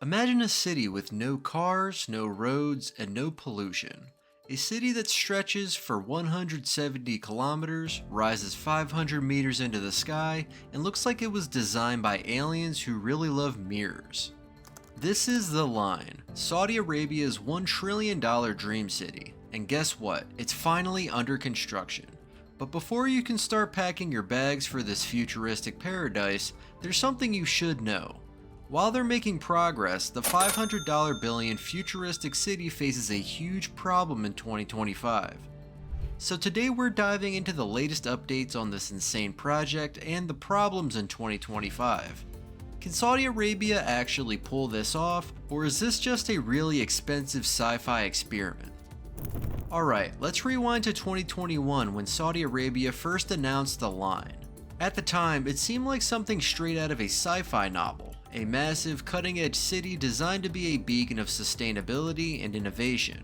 Imagine a city with no cars, no roads, and no pollution. A city that stretches for 170 kilometers, rises 500 meters into the sky, and looks like it was designed by aliens who really love mirrors. This is The Line, Saudi Arabia's $1 trillion dream city. And guess what? It's finally under construction. But before you can start packing your bags for this futuristic paradise, there's something you should know. While they're making progress, the $500 billion futuristic city faces a huge problem in 2025. So today we're diving into the latest updates on this insane project and the problems in 2025. Can Saudi Arabia actually pull this off, or is this just a really expensive sci-fi experiment? Alright, let's rewind to 2021 when Saudi Arabia first announced The Line. At the time, it seemed like something straight out of a sci-fi novel, a massive, cutting-edge city designed to be a beacon of sustainability and innovation.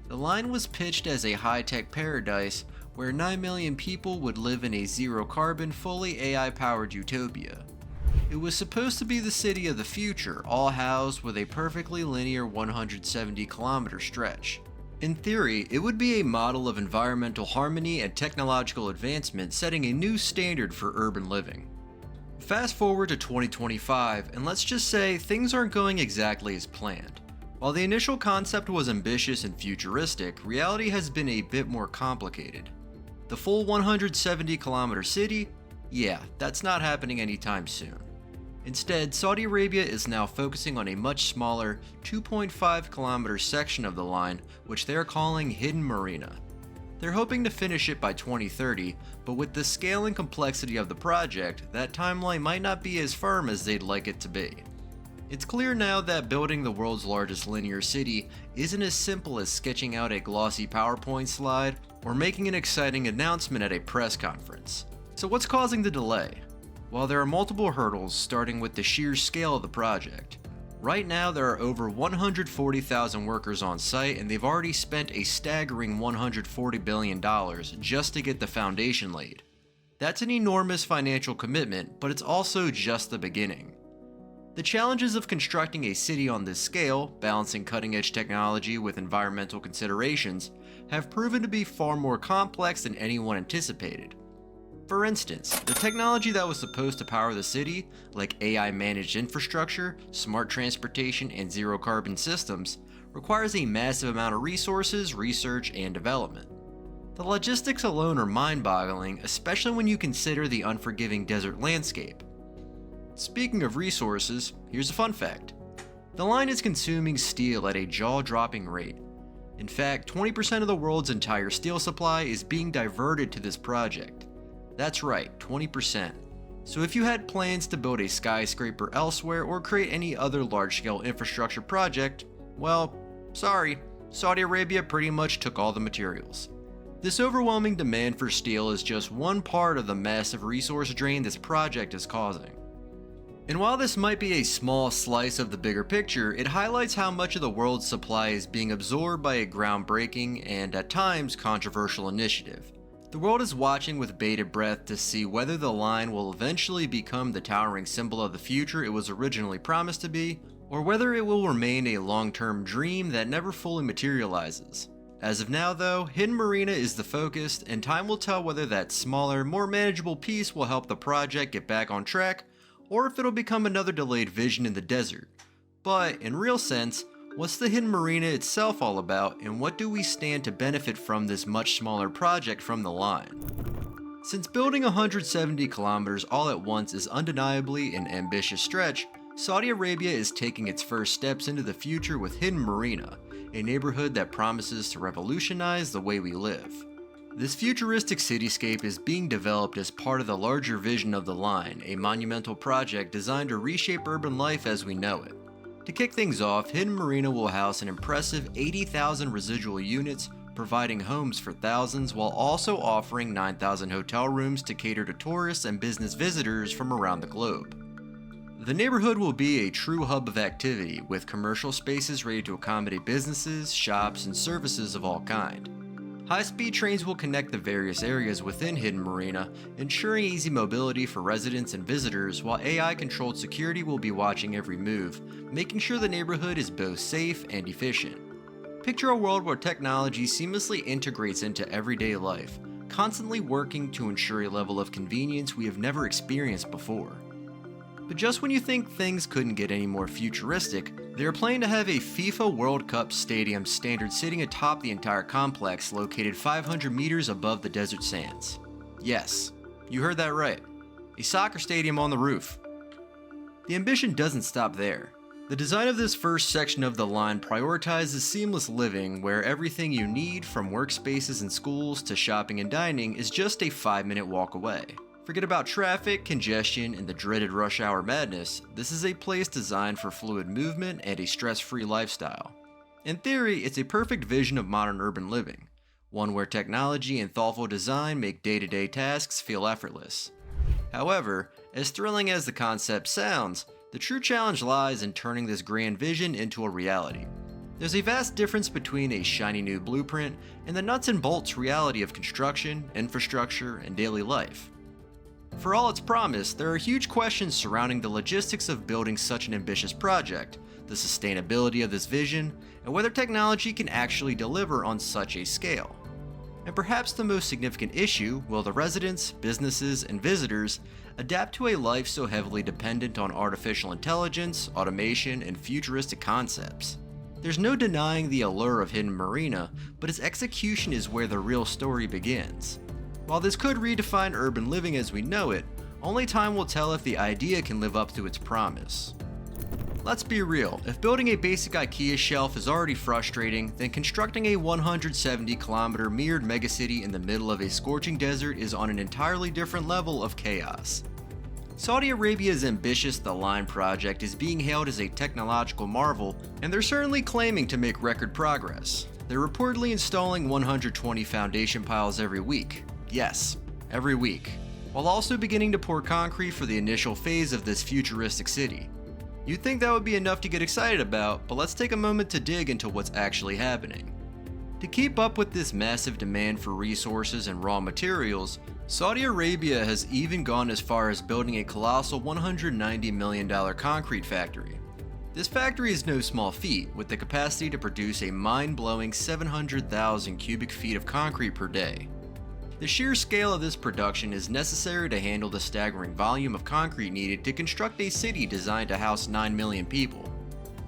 The Line was pitched as a high-tech paradise where 9 million people would live in a zero-carbon, fully AI-powered utopia. It was supposed to be the city of the future, all housed with a perfectly linear 170-kilometer stretch. In theory, it would be a model of environmental harmony and technological advancement, setting a new standard for urban living. Fast forward to 2025, and let's just say things aren't going exactly as planned. While the initial concept was ambitious and futuristic, reality has been a bit more complicated. The full 170-kilometer city? Yeah, that's not happening anytime soon. Instead, Saudi Arabia is now focusing on a much smaller 2.5-kilometer section of the line, which they're calling Hidden Marina. They're hoping to finish it by 2030, but with the scale and complexity of the project, that timeline might not be as firm as they'd like it to be. It's clear now that building the world's largest linear city isn't as simple as sketching out a glossy PowerPoint slide or making an exciting announcement at a press conference. So what's causing the delay? Well, there are multiple hurdles, starting with the sheer scale of the project. Right now, there are over 140,000 workers on site, and they've already spent a staggering $140 billion just to get the foundation laid. That's an enormous financial commitment, but it's also just the beginning. The challenges of constructing a city on this scale, balancing cutting-edge technology with environmental considerations, have proven to be far more complex than anyone anticipated. For instance, the technology that was supposed to power the city, like AI-managed infrastructure, smart transportation, and zero-carbon systems, requires a massive amount of resources, research, and development. The logistics alone are mind-boggling, especially when you consider the unforgiving desert landscape. Speaking of resources, here's a fun fact. The line is consuming steel at a jaw-dropping rate. In fact, 20% of the world's entire steel supply is being diverted to this project. That's right, 20%. So if you had plans to build a skyscraper elsewhere or create any other large-scale infrastructure project, well, sorry, Saudi Arabia pretty much took all the materials. This overwhelming demand for steel is just one part of the massive resource drain this project is causing. And while this might be a small slice of the bigger picture, it highlights how much of the world's supply is being absorbed by a groundbreaking and, at times, controversial initiative. The world is watching with bated breath to see whether the line will eventually become the towering symbol of the future it was originally promised to be, or whether it will remain a long-term dream that never fully materializes. As of now though, Hidden Marina is the focus, and time will tell whether that smaller, more manageable piece will help the project get back on track, or if it'll become another delayed vision in the desert. But, in real sense, what's the Hidden Marina itself all about, and what do we stand to benefit from this much smaller project from the line? Since building 170 kilometers all at once is undeniably an ambitious stretch, Saudi Arabia is taking its first steps into the future with Hidden Marina, a neighborhood that promises to revolutionize the way we live. This futuristic cityscape is being developed as part of the larger vision of the line, a monumental project designed to reshape urban life as we know it. To kick things off, Hidden Marina will house an impressive 80,000 residual units, providing homes for thousands while also offering 9,000 hotel rooms to cater to tourists and business visitors from around the globe. The neighborhood will be a true hub of activity, with commercial spaces ready to accommodate businesses, shops, and services of all kind. High-speed trains will connect the various areas within Hidden Marina, ensuring easy mobility for residents and visitors, while AI-controlled security will be watching every move, making sure the neighborhood is both safe and efficient. Picture a world where technology seamlessly integrates into everyday life, constantly working to ensure a level of convenience we have never experienced before. But just when you think things couldn't get any more futuristic, they are planning to have a FIFA World Cup stadium standard sitting atop the entire complex located 500 meters above the desert sands. Yes, you heard that right. A soccer stadium on the roof. The ambition doesn't stop there. The design of this first section of the line prioritizes seamless living where everything you need from workspaces and schools to shopping and dining is just a 5-minute walk away. Forget about traffic, congestion, and the dreaded rush hour madness. This is a place designed for fluid movement and a stress-free lifestyle. In theory, it's a perfect vision of modern urban living, one where technology and thoughtful design make day-to-day tasks feel effortless. However, as thrilling as the concept sounds, the true challenge lies in turning this grand vision into a reality. There's a vast difference between a shiny new blueprint and the nuts and bolts reality of construction, infrastructure, and daily life. For all its promise, there are huge questions surrounding the logistics of building such an ambitious project, the sustainability of this vision, and whether technology can actually deliver on such a scale. And perhaps the most significant issue, will the residents, businesses, and visitors adapt to a life so heavily dependent on artificial intelligence, automation, and futuristic concepts? There's no denying the allure of Hidden Marina, but its execution is where the real story begins. While this could redefine urban living as we know it, only time will tell if the idea can live up to its promise. Let's be real, if building a basic IKEA shelf is already frustrating, then constructing a 170-kilometer mirrored megacity in the middle of a scorching desert is on an entirely different level of chaos. Saudi Arabia's ambitious The Line project is being hailed as a technological marvel, and they're certainly claiming to make record progress. They're reportedly installing 120 foundation piles every week. Yes, every week, while also beginning to pour concrete for the initial phase of this futuristic city. You'd think that would be enough to get excited about, but let's take a moment to dig into what's actually happening. To keep up with this massive demand for resources and raw materials, Saudi Arabia has even gone as far as building a colossal $190 million concrete factory. This factory is no small feat, with the capacity to produce a mind-blowing 700,000 cubic feet of concrete per day. The sheer scale of this production is necessary to handle the staggering volume of concrete needed to construct a city designed to house 9 million people.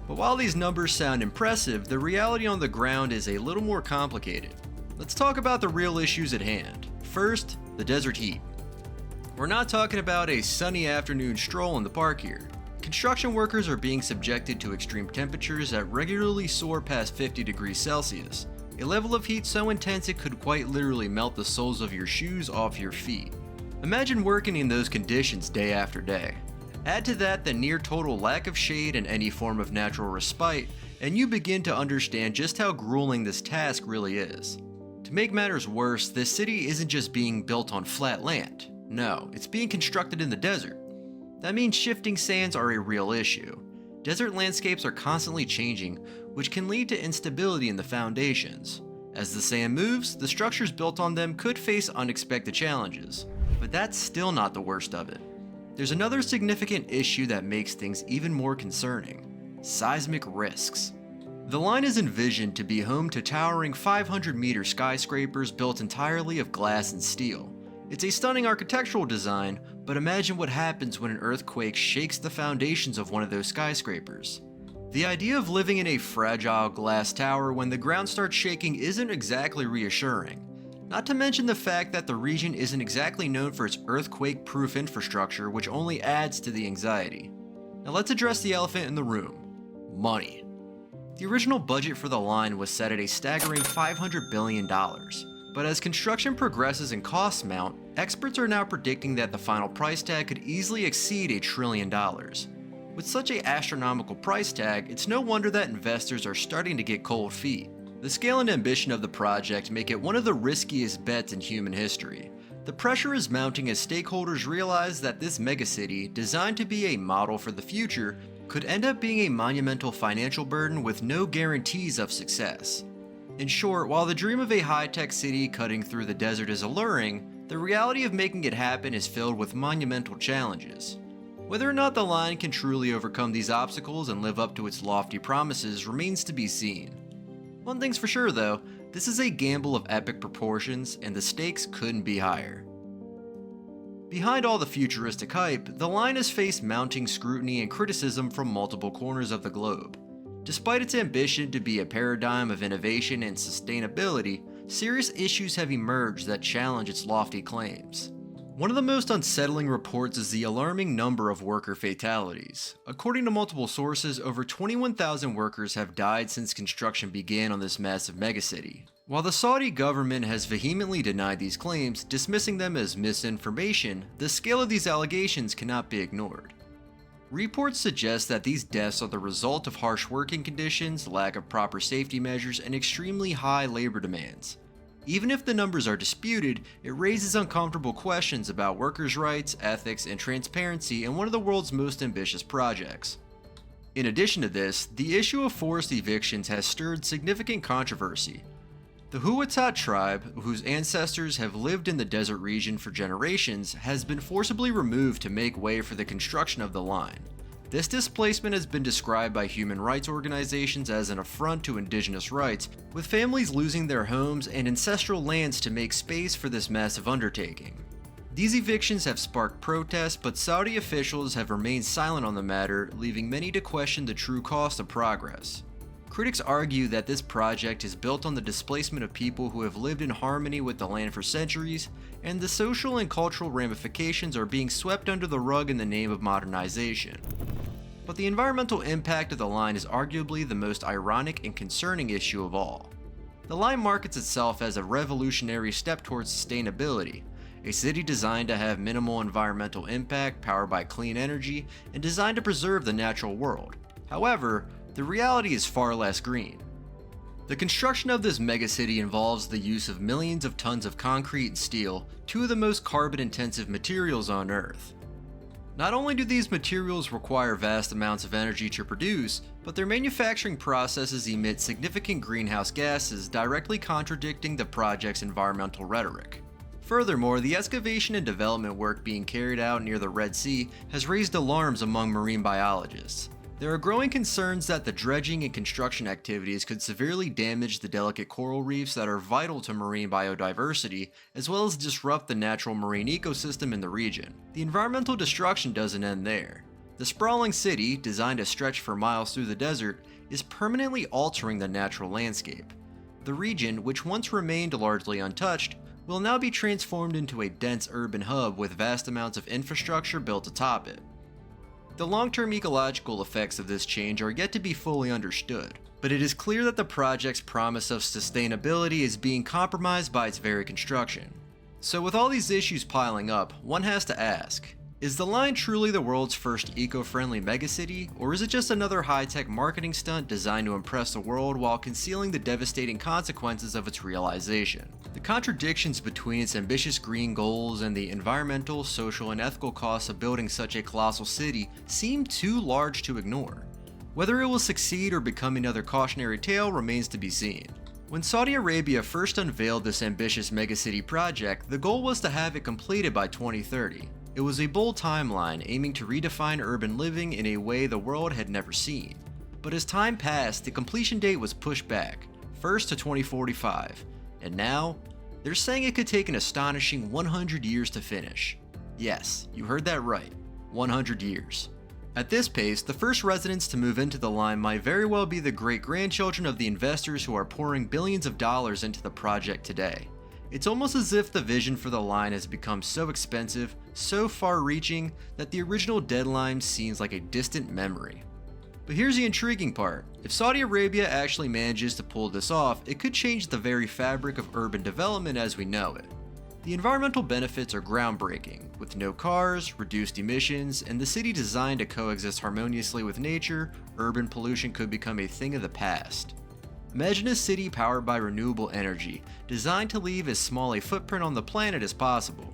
But while these numbers sound impressive, the reality on the ground is a little more complicated. Let's talk about the real issues at hand. First, the desert heat. We're not talking about a sunny afternoon stroll in the park here. Construction workers are being subjected to extreme temperatures that regularly soar past 50 degrees Celsius. A level of heat so intense it could quite literally melt the soles of your shoes off your feet. Imagine working in those conditions day after day. Add to that the near total lack of shade and any form of natural respite, and you begin to understand just how grueling this task really is. To make matters worse, this city isn't just being built on flat land. No, it's being constructed in the desert. That means shifting sands are a real issue. Desert landscapes are constantly changing, which can lead to instability in the foundations. As the sand moves, the structures built on them could face unexpected challenges. But that's still not the worst of it. There's another significant issue that makes things even more concerning: seismic risks. The line is envisioned to be home to towering 500-meter skyscrapers built entirely of glass and steel. It's a stunning architectural design, but imagine what happens when an earthquake shakes the foundations of one of those skyscrapers. The idea of living in a fragile glass tower when the ground starts shaking isn't exactly reassuring. Not to mention the fact that the region isn't exactly known for its earthquake-proof infrastructure, which only adds to the anxiety. Now let's address the elephant in the room: money. The original budget for the line was set at a staggering $500 billion. But as construction progresses and costs mount, experts are now predicting that the final price tag could easily exceed $1 trillion. With such an astronomical price tag, it's no wonder that investors are starting to get cold feet. The scale and ambition of the project make it one of the riskiest bets in human history. The pressure is mounting as stakeholders realize that this megacity, designed to be a model for the future, could end up being a monumental financial burden with no guarantees of success. In short, while the dream of a high-tech city cutting through the desert is alluring, the reality of making it happen is filled with monumental challenges. Whether or not the line can truly overcome these obstacles and live up to its lofty promises remains to be seen. One thing's for sure though, this is a gamble of epic proportions and the stakes couldn't be higher. Behind all the futuristic hype, the line has faced mounting scrutiny and criticism from multiple corners of the globe. Despite its ambition to be a paradigm of innovation and sustainability, serious issues have emerged that challenge its lofty claims. One of the most unsettling reports is the alarming number of worker fatalities. According to multiple sources, over 21,000 workers have died since construction began on this massive megacity. While the Saudi government has vehemently denied these claims, dismissing them as misinformation, the scale of these allegations cannot be ignored. Reports suggest that these deaths are the result of harsh working conditions, lack of proper safety measures, and extremely high labor demands. Even if the numbers are disputed, it raises uncomfortable questions about workers' rights, ethics, and transparency in one of the world's most ambitious projects. In addition to this, the issue of forced evictions has stirred significant controversy. The Huatat tribe, whose ancestors have lived in the desert region for generations, has been forcibly removed to make way for the construction of the line. This displacement has been described by human rights organizations as an affront to indigenous rights, with families losing their homes and ancestral lands to make space for this massive undertaking. These evictions have sparked protests, but Saudi officials have remained silent on the matter, leaving many to question the true cost of progress. Critics argue that this project is built on the displacement of people who have lived in harmony with the land for centuries, and the social and cultural ramifications are being swept under the rug in the name of modernization. But the environmental impact of the line is arguably the most ironic and concerning issue of all. The line markets itself as a revolutionary step towards sustainability, a city designed to have minimal environmental impact, powered by clean energy, and designed to preserve the natural world. However, the reality is far less green. The construction of this megacity involves the use of millions of tons of concrete and steel, two of the most carbon-intensive materials on Earth. Not only do these materials require vast amounts of energy to produce, but their manufacturing processes emit significant greenhouse gases, directly contradicting the project's environmental rhetoric. Furthermore, the excavation and development work being carried out near the Red Sea has raised alarms among marine biologists. There are growing concerns that the dredging and construction activities could severely damage the delicate coral reefs that are vital to marine biodiversity, as well as disrupt the natural marine ecosystem in the region. The environmental destruction doesn't end there. The sprawling city, designed to stretch for miles through the desert, is permanently altering the natural landscape. The region, which once remained largely untouched, will now be transformed into a dense urban hub with vast amounts of infrastructure built atop it. The long-term ecological effects of this change are yet to be fully understood, but it is clear that the project's promise of sustainability is being compromised by its very construction. So with all these issues piling up, one has to ask, is the line truly the world's first eco-friendly megacity, or is it just another high-tech marketing stunt designed to impress the world while concealing the devastating consequences of its realization? The contradictions between its ambitious green goals and the environmental, social, and ethical costs of building such a colossal city seem too large to ignore. Whether it will succeed or become another cautionary tale remains to be seen. When Saudi Arabia first unveiled this ambitious megacity project, the goal was to have it completed by 2030. It was a bold timeline aiming to redefine urban living in a way the world had never seen. But as time passed, the completion date was pushed back, first to 2045, and now, they're saying it could take an astonishing 100 years to finish. Yes, you heard that right, 100 years. At this pace, the first residents to move into the line might very well be the great-grandchildren of the investors who are pouring billions of dollars into the project today. It's almost as if the vision for the line has become so expensive, so far-reaching, that the original deadline seems like a distant memory. But here's the intriguing part. If Saudi Arabia actually manages to pull this off, it could change the very fabric of urban development as we know it. The environmental benefits are groundbreaking. With no cars, reduced emissions, and the city designed to coexist harmoniously with nature, urban pollution could become a thing of the past. Imagine a city powered by renewable energy, designed to leave as small a footprint on the planet as possible.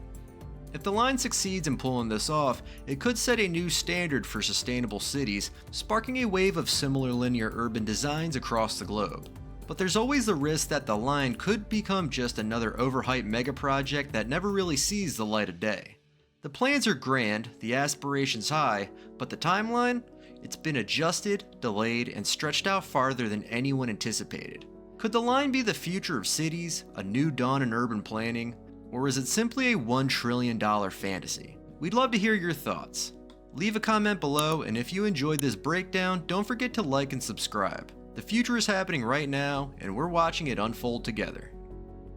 If the line succeeds in pulling this off, it could set a new standard for sustainable cities, sparking a wave of similar linear urban designs across the globe. But there's always the risk that the line could become just another overhyped mega project that never really sees the light of day. The plans are grand, the aspirations high, but the timeline? It's been adjusted, delayed, and stretched out farther than anyone anticipated. Could the line be the future of cities, a new dawn in urban planning, or is it simply a $1 trillion fantasy? We'd love to hear your thoughts. Leave a comment below, and if you enjoyed this breakdown, don't forget to like and subscribe. The future is happening right now, and we're watching it unfold together.